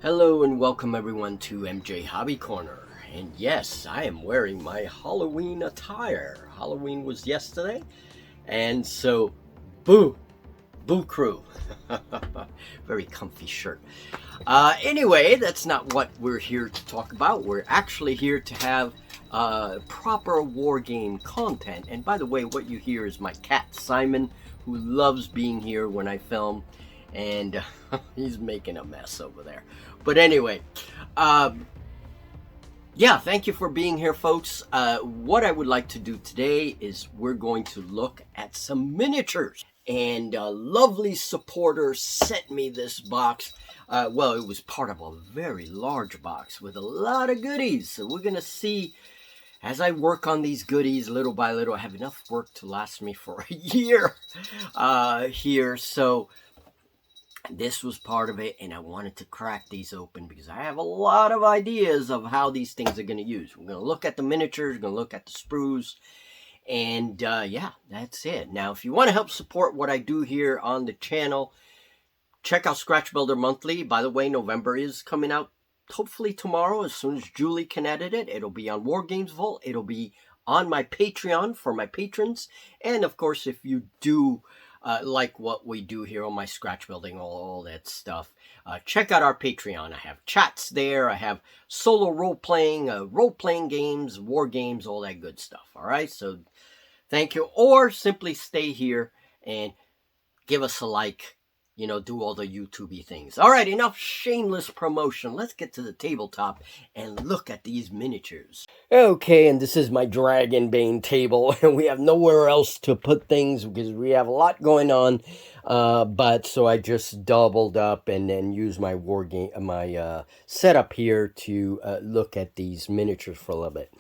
Hello and welcome everyone to MJ Hobby Corner. And yes, I am wearing my Halloween attire. Halloween was yesterday, and so boo, boo crew. Very comfy shirt. Anyway, that's not what we're here to talk about. We're actually here to have proper war game content. And by the way, what you hear is my cat Simon, who loves being here when I film, and he's making a mess over there. But anyway, yeah, thank you for being here, folks. What I would like to do today is we're going to look at some miniatures. And a lovely supporter sent me this box. Well, it was part of a very large box with a lot of goodies. So we're going to see, as I work on these goodies little by little, I have enough work to last me for a year here. So this was part of it, and I wanted to crack these open because I have a lot of ideas of how these things are going to use. We're going to look at the miniatures, we're going to look at the sprues, and yeah, that's it. Now, if you want to help support what I do here on the channel, check out Scratch Builder Monthly. By the way, November is coming out hopefully tomorrow as soon as Julie can edit it. It'll be on Wargames Vault. It'll be on my Patreon for my patrons. And of course, if you do like what we do here on my scratch building, all that stuff, check out our Patreon. I have chats there. I have solo role-playing games, war games, all that good stuff. All right, so thank you. Or simply stay here and give us a like, you know, do all the YouTube-y things. All right, enough shameless promotion. Let's get to the tabletop and look at these miniatures. Okay, and this is my Dragonbane table, and we have nowhere else to put things because we have a lot going on. But so I just doubled up and then used my setup here to look at these miniatures for a little bit.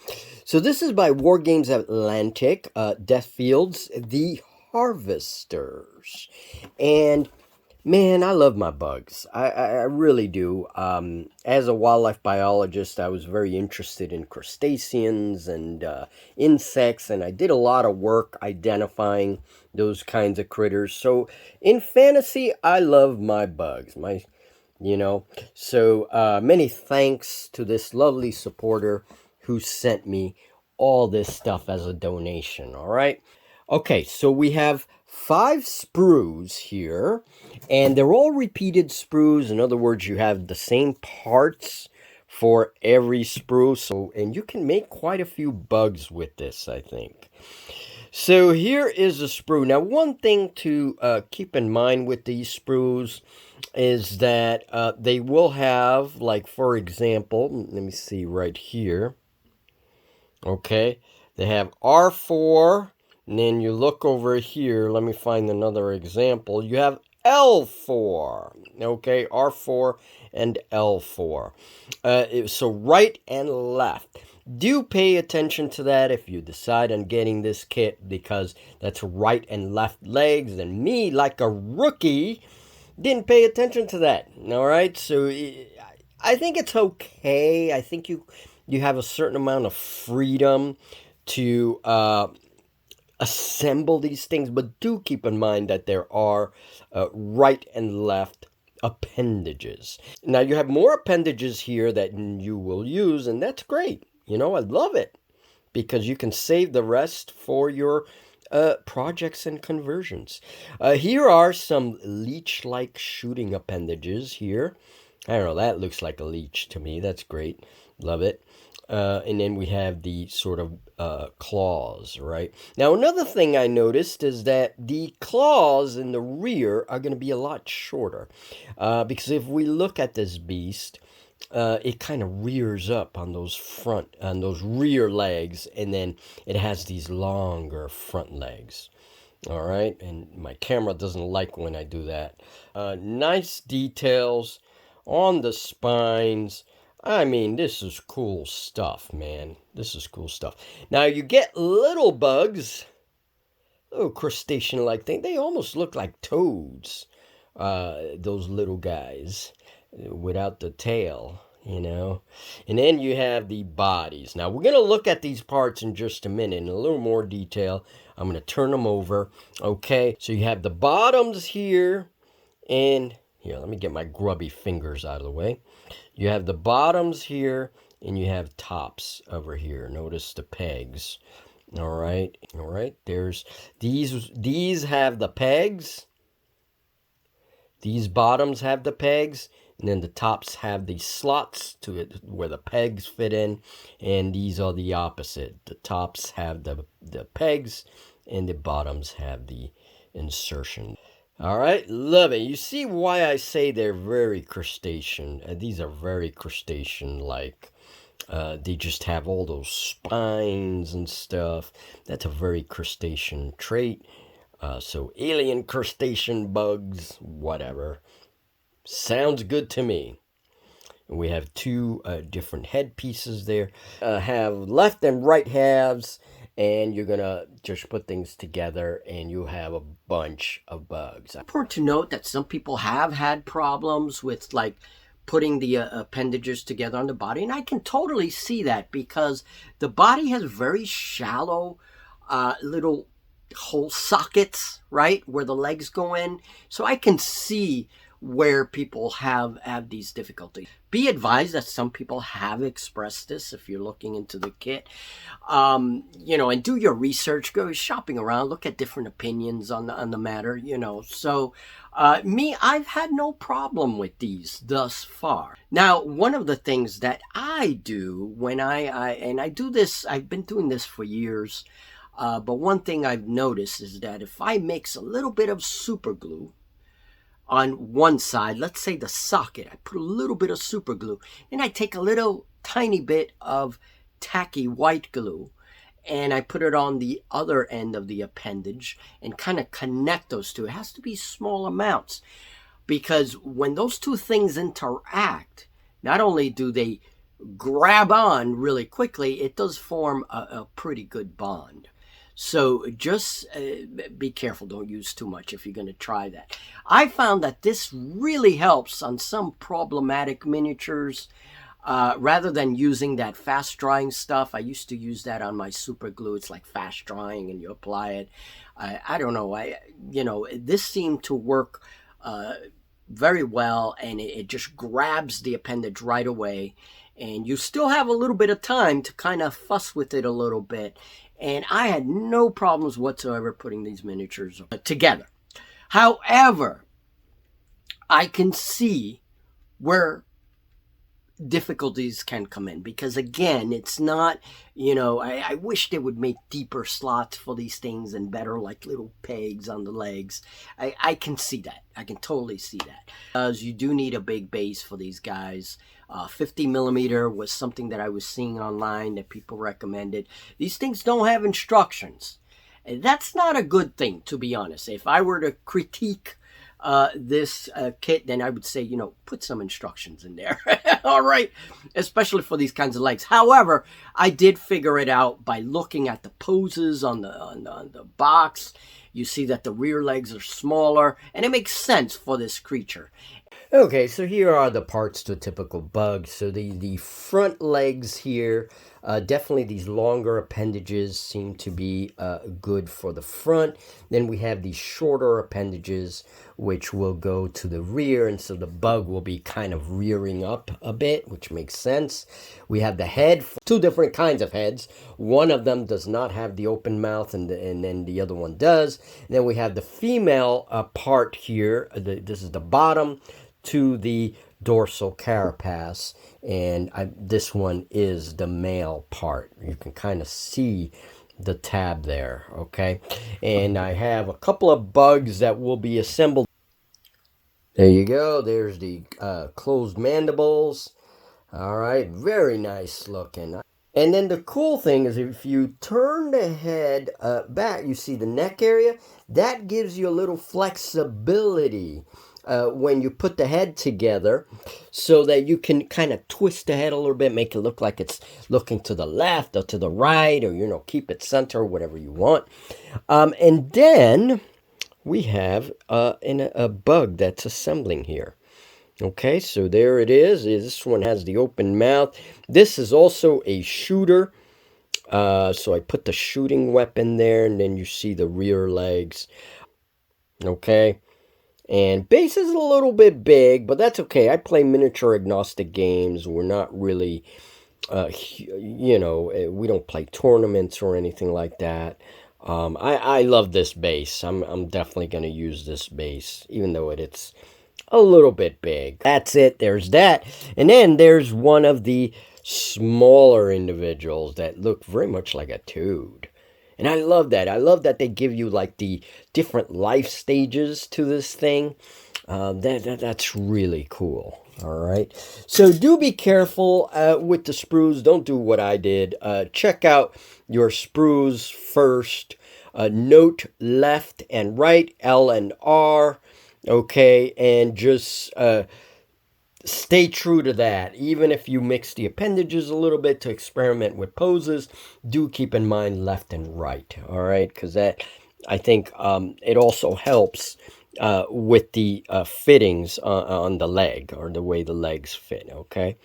So this is by Wargames Atlantic, Deathfields, the Harvesters, and man, I love my bugs. I really do. As a wildlife biologist, I was very interested in crustaceans and insects, and I did a lot of work identifying those kinds of critters. So in fantasy, I love my bugs. So many thanks to this lovely supporter who sent me all this stuff as a donation. All right. Okay, so we have 5 sprues here, and they're all repeated sprues. In other words, you have the same parts for every sprue. So, and you can make quite a few bugs with this, I think. So here is a sprue. Now, one thing to keep in mind with these sprues is that they will have, like, for example, let me see right here. Okay, they have R4. And then you look over here, let me find another example. You have L4, okay, R4 and L4. So right and left. Do pay attention to that if you decide on getting this kit, because that's right and left legs. And me, like a rookie, didn't pay attention to that, all right? So I think it's okay. I think you have a certain amount of freedom to assemble these things, but do keep in mind that there are right and left appendages. Now, you have more appendages here that you will use, and that's great. You know, I love it because you can save the rest for your projects and conversions. Here are some leech-like shooting appendages here. I don't know, that looks like a leech to me. That's great. Love it. And then we have the sort of claws, right? Now, another thing I noticed is that the claws in the rear are going to be a lot shorter. Because if we look at this beast, it kind of rears up on those rear legs, and then it has these longer front legs. All right, and my camera doesn't like when I do that. Nice details on the spines. I mean, this is cool stuff, man. This is cool stuff. Now, you get little bugs, little crustacean-like thing. They almost look like toads, those little guys, without the tail, you know. And then you have the bodies. Now, we're going to look at these parts in just a minute in a little more detail. I'm going to turn them over, okay? So you have the bottoms here, and Here, let me get my grubby fingers out of the way. You have the bottoms here, and you have tops over here. Notice the pegs. All right. There's these have the pegs. These bottoms have the pegs, and then the tops have these slots to it where the pegs fit in, and these are the opposite. The tops have the pegs, and the bottoms have the insertion. All right, love it. You see why I say they're very crustacean. These are very crustacean-like. They just have all those spines and stuff. That's a very crustacean trait. So alien crustacean bugs, whatever. Sounds good to me. We have two different head pieces there. Have left and right halves, and you're gonna just put things together and you have a bunch of bugs. Important to note that some people have had problems with like putting the appendages together on the body, and I can totally see that because the body has very shallow little hole sockets, right, where the legs go in. So I can see where people have these difficulties. Be advised that some people have expressed this. If you're looking into the kit, you know, and do your research, go shopping around, look at different opinions on the matter, you know. So I've had no problem with these thus far. Now, one of the things that I do when I do this, I've been doing this for years, but one thing I've noticed is that if I mix a little bit of super glue on one side, let's say the socket, I put a little bit of super glue, and I take a little tiny bit of tacky white glue, and I put it on the other end of the appendage and kind of connect those two. It has to be small amounts, because when those two things interact, not only do they grab on really quickly, it does form a pretty good bond. So just be careful. Don't use too much if you're going to try that. I found that this really helps on some problematic miniatures. Rather than using that fast drying stuff, I used to use that on my super glue. It's like fast drying and you apply it. I don't know. This seemed to work very well, and it just grabs the appendage right away. And you still have a little bit of time to kind of fuss with it a little bit. And I had no problems whatsoever putting these miniatures together. However, I can see where difficulties can come in, because again, it's not, I wish they would make deeper slots for these things and better like little pegs on the legs. I can see that. I can totally see that. Because you do need a big base for these guys. 50 millimeter was something that I was seeing online that people recommended. These things don't have instructions. And that's not a good thing, to be honest. If I were to critique this kit, then I would say, put some instructions in there. All right, especially for these kinds of legs. However, I did figure it out by looking at the poses on the box. You see that the rear legs are smaller, and it makes sense for this creature. Okay, so here are the parts to a typical bug. So the front legs here, definitely these longer appendages seem to be good for the front. Then we have these shorter appendages, which will go to the rear, and so the bug will be kind of rearing up a bit, which makes sense. We have the head, two different kinds of heads. One of them does not have the open mouth, and then the other one does. And then we have the female part here. This is the bottom to the dorsal carapace, and this one is the male part. You can kind of see the tab there, okay? And I have a couple of bugs that will be assembled. There you go. There's the closed mandibles. All right, very nice looking. And then the cool thing is if you turn the head back, you see the neck area. That gives you a little flexibility when you put the head together, so that you can kind of twist the head a little bit, make it look like it's looking to the left or to the right, or, keep it center, whatever you want. And then we have a bug that's assembling here. Okay, so there it is. This one has the open mouth. This is also a shooter. So I put the shooting weapon there, and then you see the rear legs. Okay. And base is a little bit big, but that's okay. I play miniature agnostic games. We're not really, we don't play tournaments or anything like that. I love this base. I'm definitely going to use this base, even though it's a little bit big. That's it. There's that. And then there's one of the smaller individuals that look very much like a toad. And I love that. I love that they give you like the different life stages to this thing. That's really cool. All right. So do be careful with the sprues. Don't do what I did. Check out your sprues first. Note left and right, L and R. Okay. And just stay true to that. Even if you mix the appendages a little bit to experiment with poses, do keep in mind left and right. All right. Because that, I think it also helps with the fittings on the leg, or the way the legs fit. Okay,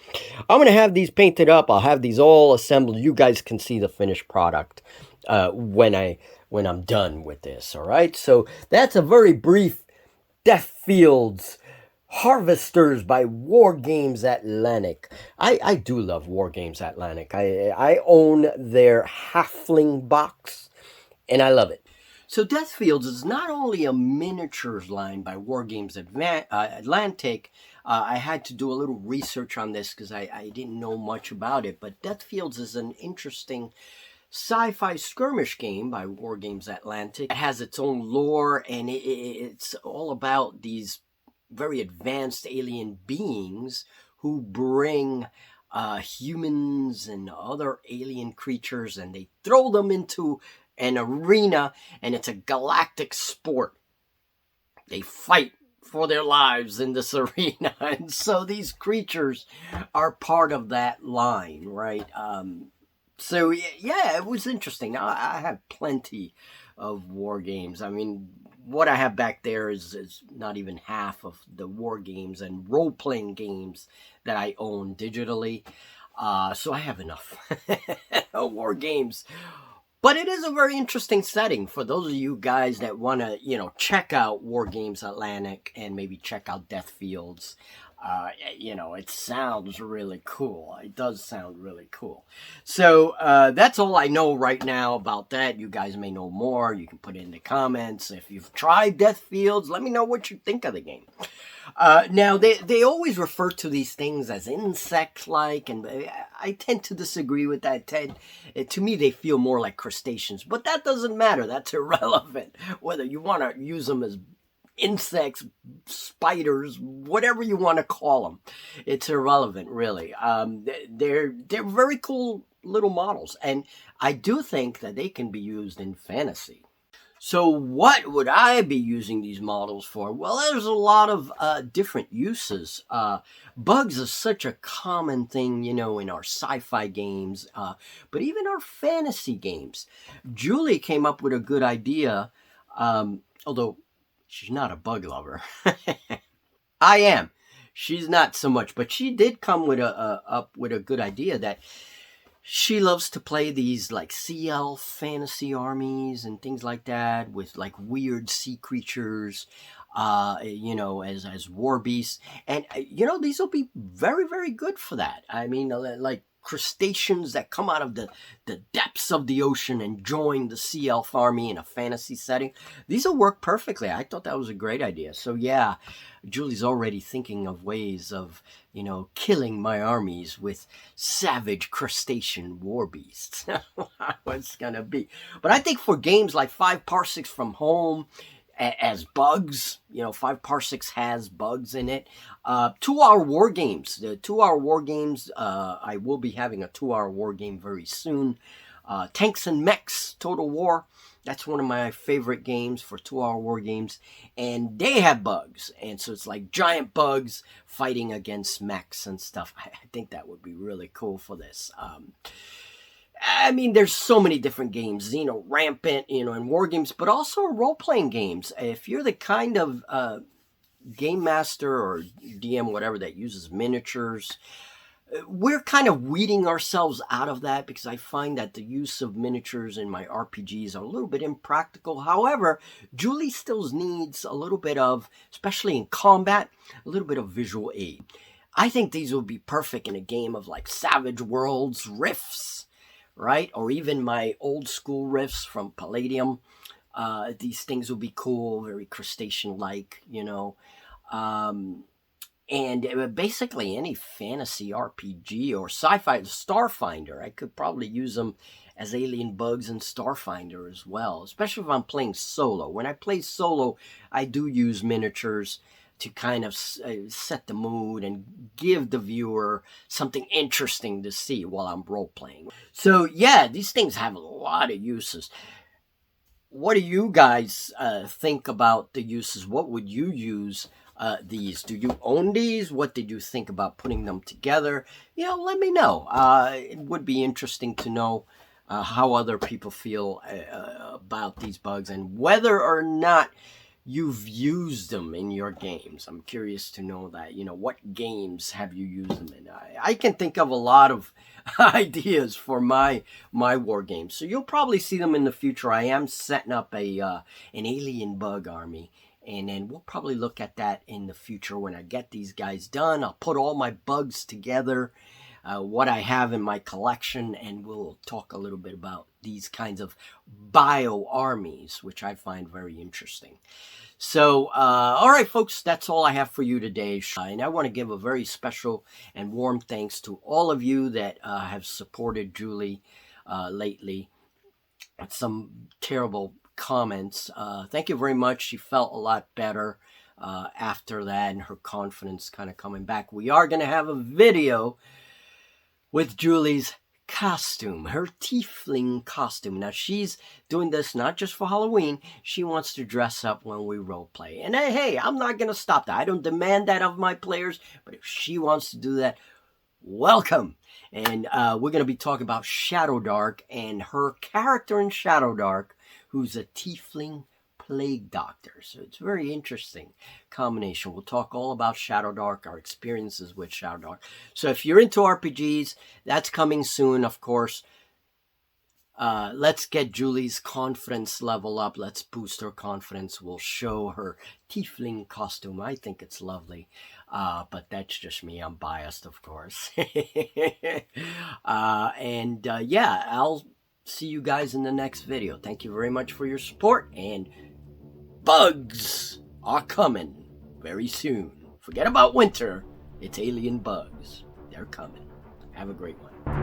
I'm gonna have these painted up. I'll have these all assembled. You guys can see the finished product when I'm done with this. All right, so that's a very brief Death Fields Harvesters by Wargames Atlantic. I do love Wargames Atlantic. I own their halfling box, and I love it. So Death Fields is not only a miniatures line by Wargames Atlantic. I had to do a little research on this because I didn't know much about it. But Death Fields is an interesting sci-fi skirmish game by Wargames Atlantic. It has its own lore, and it's all about these very advanced alien beings who bring humans and other alien creatures, and they throw them into an arena, and it's a galactic sport. They fight for their lives in this arena, and so these creatures are part of that line, right? So yeah, it was interesting. Now I have plenty of war games. I mean, what I have back there is not even half of the war games and role-playing games that I own digitally. So I have enough war games. But it is a very interesting setting for those of you guys that want to, check out Wargames Atlantic and maybe check out Death Fields. It sounds really cool. It does sound really cool. So that's all I know right now about that. You guys may know more. You can put it in the comments. If you've tried Death Fields, let me know what you think of the game. Now, they always refer to these things as insect-like, and I tend to disagree with that. To me, they feel more like crustaceans, but that doesn't matter. That's irrelevant. Whether you want to use them as insects, spiders, whatever you want to call them, it's irrelevant, really. They're very cool little models, and I do think that they can be used in fantasy. So what would I be using these models for? Well, there's a lot of different uses. Bugs is such a common thing, in our sci-fi games, but even our fantasy games. Julie came up with a good idea, although she's not a bug lover. I am. She's not so much, but she did come with up with a good idea that she loves to play these like sea elf fantasy armies and things like that with like weird sea creatures, as war beasts. And, these will be very, very good for that. I mean, like crustaceans that come out of the depths of the ocean and join the sea elf army in a fantasy setting. These will work perfectly. I thought that was a great idea. So yeah, Julie's already thinking of ways of, killing my armies with savage crustacean war beasts. How it's gonna be. But I think for games like 5 Parsecs from Home, as bugs, 5 Parsecs has bugs in it. 2-hour war games. The 2-hour war games, I will be having a 2-hour war game very soon. Tanks and Mechs, Total War. That's one of my favorite games for 2-hour war games. And they have bugs. And so it's like giant bugs fighting against mechs and stuff. I think that would be really cool for this. I mean, there's so many different games, rampant, in war games, but also role-playing games. If you're the kind of game master or DM, whatever, that uses miniatures, we're kind of weeding ourselves out of that because I find that the use of miniatures in my RPGs are a little bit impractical. However, Julie still needs a little bit of, especially in combat, a little bit of visual aid. I think these will be perfect in a game of like Savage Worlds Rifts, right? Or even my old school Rifts from Palladium. These things will be cool, very crustacean-like, you know. And basically any fantasy RPG or sci-fi, Starfinder, I could probably use them as alien bugs in Starfinder as well, especially if I'm playing solo. When I play solo, I do use miniatures to kind of set the mood and give the viewer something interesting to see while I'm role-playing. So yeah, these things have a lot of uses. What do you guys think about the uses? What would you use these? Do you own these? What did you think about putting them together? You know, let me know. It would be interesting to know how other people feel about these bugs and whether or not you've used them in your games. I'm curious to know that. You know, what games have you used them in? I can think of a lot of ideas for my war games, so you'll probably see them in the future. I am setting up an alien bug army, and then we'll probably look at that in the future when I get these guys done. I'll put all my bugs together, what I have in my collection, and we'll talk a little bit about these kinds of bio armies, which I find very interesting. So, all right, folks, that's all I have for you today. And I want to give a very special and warm thanks to all of you that have supported Julie lately. Some terrible comments. Thank you very much. She felt a lot better after that, and her confidence kind of coming back. We are going to have a video with Julie's costume, her tiefling costume. Now, she's doing this not just for Halloween. She wants to dress up when we role play. And hey, I'm not going to stop that. I don't demand that of my players, but if she wants to do that, welcome. And we're going to be talking about Shadow Dark and her character in Shadow Dark, who's a tiefling plague doctor. So it's a very interesting combination. We'll talk all about Shadow Dark, our experiences with Shadow Dark. So if you're into RPGs, that's coming soon, of course. Let's get Julie's confidence level up. Let's boost her confidence. We'll show her tiefling costume. I think it's lovely. But that's just me. I'm biased, of course. Yeah, I'll see you guys in the next video. Thank you very much for your support, and bugs are coming very soon. Forget about winter. It's alien bugs. They're coming. Have a great one.